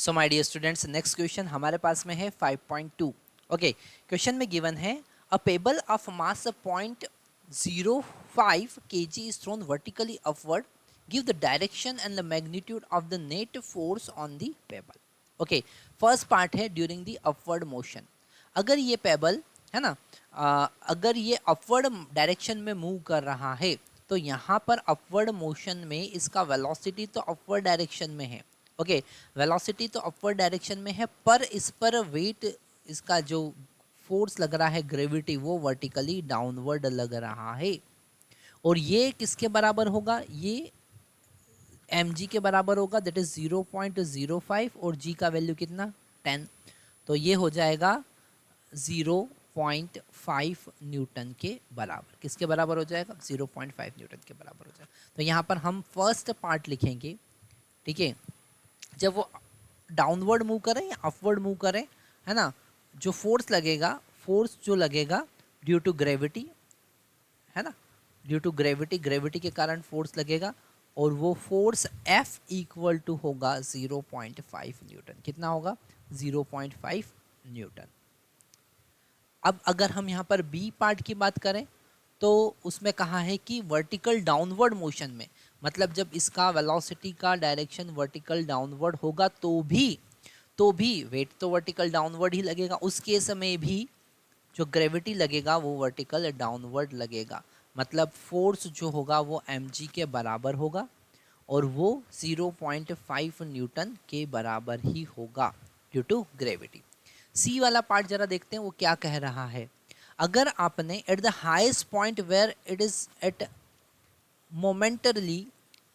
So my dear students, next question हमारे पास में है 5.2। ओके, क्वेश्चन में गिवन है a pebble of mass 0.05 kg is thrown vertically upward. Give the direction and the magnitude of the net force on the pebble. Okay, first part है during the upward motion. अगर ये payable है ना, अगर ये upward direction में move कर रहा है तो यहाँ पर अपवर्ड मोशन में इसका वेलोसिटी तो अपवर्ड डायरेक्शन में है। ओके, वेलोसिटी तो अपवर्ड डायरेक्शन में है, पर इस पर वेट, इसका जो फोर्स लग रहा है ग्रेविटी, वो वर्टिकली डाउनवर्ड लग रहा है। और ये किसके बराबर होगा? ये mg के बराबर होगा, दैट इज 0.05 और g का वैल्यू कितना? 10। तो ये हो जाएगा 0.5 न्यूटन के बराबर। किसके बराबर हो जाएगा? 0.5 न्यूटन के बराबर हो जाएगा। तो यहाँ पर हम फर्स्ट पार्ट लिखेंगे, ठीक है। जब वो डाउनवर्ड मूव करें या अपवर्ड मूव करें, है ना, जो फोर्स लगेगा, फोर्स जो लगेगा ड्यू टू ग्रेविटी, है ना, ड्यू टू ग्रेविटी, ग्रेविटी के कारण फोर्स लगेगा और वो फोर्स F इक्वल टू होगा 0.5 न्यूटन। कितना होगा? 0.5 न्यूटन। अब अगर हम यहाँ पर बी पार्ट की बात करें तो उसमें कहा है कि वर्टिकल डाउनवर्ड मोशन में, मतलब जब इसका वेलोसिटी का डायरेक्शन वर्टिकल डाउनवर्ड होगा तो भी वेट तो वर्टिकल डाउनवर्ड ही लगेगा। उस केस में भी जो ग्रेविटी लगेगा वो वर्टिकल डाउनवर्ड लगेगा। मतलब फोर्स जो होगा वो mg के बराबर होगा और वो 0.5 न्यूटन के बराबर ही होगा ड्यू टू ग्रेविटी। सी वाला पार्ट जरा देखते हैं वो क्या कह रहा है। अगर आपने at the highest point where it is at momentarily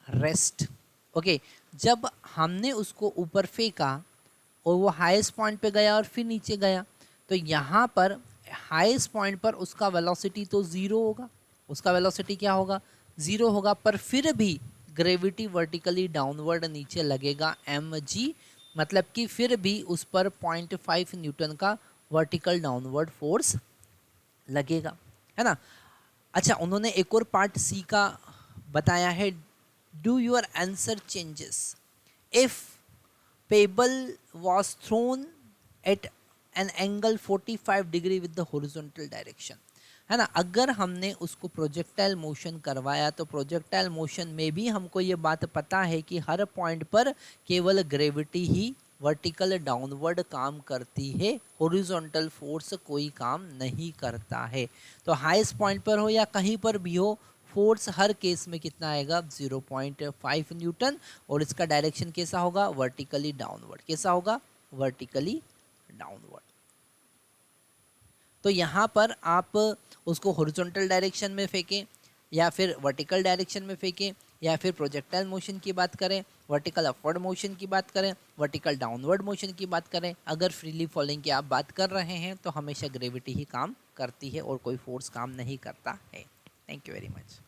rest, okay, जब हमने उसको ऊपर फेंका और वो हाईएस्ट पॉइंट पे गया और फिर नीचे गया, तो यहाँ पर हाईएस्ट पॉइंट पर उसका वेलोसिटी तो ज़ीरो होगा। उसका वेलोसिटी क्या होगा? ज़ीरो होगा, पर फिर भी ग्रेविटी वर्टिकली डाउनवर्ड नीचे लगेगा mg, मतलब कि फिर भी उस पर 0.5 न्यूटन का वर्टिकल डाउनवर्ड फोर्स लगेगा, है ना। अच्छा, उन्होंने एक और पार्ट सी का बताया है, do your answer changes if pebble was thrown at an angle 45 degree with the horizontal direction, है ना। अगर हमने उसको प्रोजेक्टाइल मोशन करवाया तो प्रोजेक्टाइल मोशन में भी हमको ये बात पता है कि हर पॉइंट पर केवल ग्रेविटी ही वर्टिकल डाउनवर्ड काम करती है, हॉरिजॉन्टल फोर्स कोई काम नहीं करता है। तो हाईएस्ट पॉइंट पर हो या कहीं पर भी हो, फोर्स हर केस में कितना आएगा? 0.5 न्यूटन। और इसका डायरेक्शन कैसा होगा? Vertically downward. कैसा होगा? Vertically downward. तो यहाँ पर आप उसको हॉरिजॉन्टल डायरेक्शन में फेंकें या फिर वर्टिकल डायरेक्शन में फेंकें, या फिर प्रोजेक्टाइल मोशन की बात करें, वर्टिकल अपवर्ड मोशन की बात करें, वर्टिकल डाउनवर्ड मोशन की बात करें, अगर फ्रीली फॉलिंग की आप बात कर रहे हैं तो हमेशा ग्रेविटी ही काम करती है और कोई फोर्स काम नहीं करता है। Thank you very much.